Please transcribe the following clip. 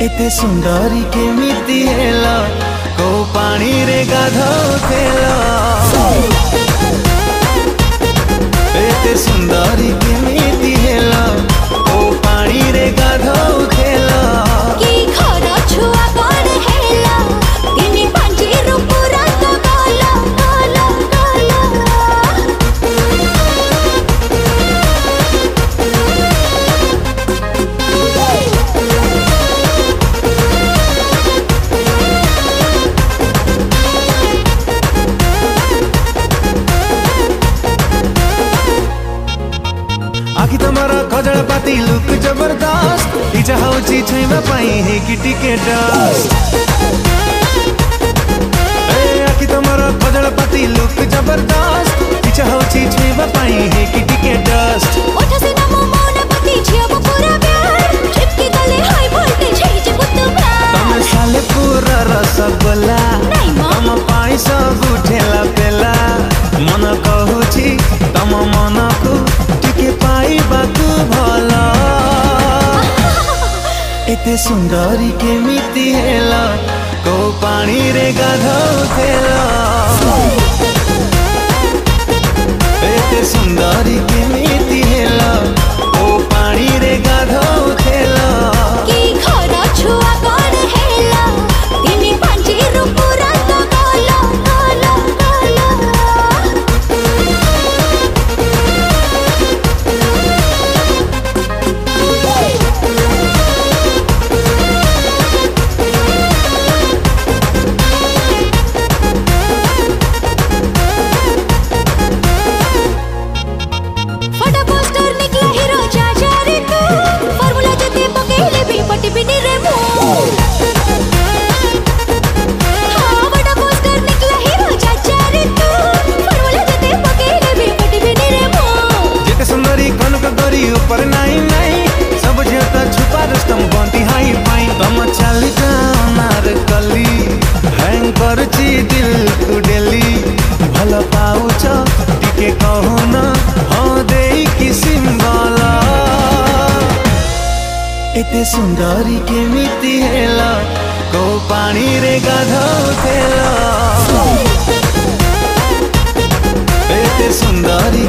एते सुंदरी केमिति हेला को पानी रे गाधौथेला एते सुंदरी केमिति हेला को पानी रे गाधौथेला की घर छुआ कोन हेला तिनी पांची रूपुरा तो काला काला आखि तमरा खजल पाती लुक जबरदस्त इच्छा होची छुइबा पाई हे कि टिकेट आखि तमरा खजल पाती लुक जबरदस्त इच्छा होची छुइबा पाई हे कि टिकेट ओठ से नमो मौन पति छियब पूरा प्यार चिपकी गले हाई वोल्टेज हे जे बुत प्यार तम साले पूरा रसगोला तम पाई सब उठेला पेला मन कहूची तम मन को टिके पाई बातु भला एते सुंदरी केमिति हेला को पानी रे गाधौथेला एते सुंदरी केमिति हेला को पानी रे गाधौथेला की घर छुआ कोन हेला तिनी पांची रूपुरा तो काला काला फटा पोस्टर निकला हीरो चाचा रे को फार्मूला जते पकेले भी पटी बिनी रे मो हां फटा पोस्टर निकला हीरो चाचा रे को फार्मूला जते पकेले भी पटी बिनी रे मो जेते सुंदरी कनक दरी ऊपर नहीं नहीं सब जेता छुपा रस्तम बंटी हाई पाई तम चाली नार कली हैंग करची दिल को डेली भल पाउछ टिके कहून हाँ देई कि सिंबला एते सुंदरी केमिति हेला को पानी रे गाधौथेला एते सुंदरी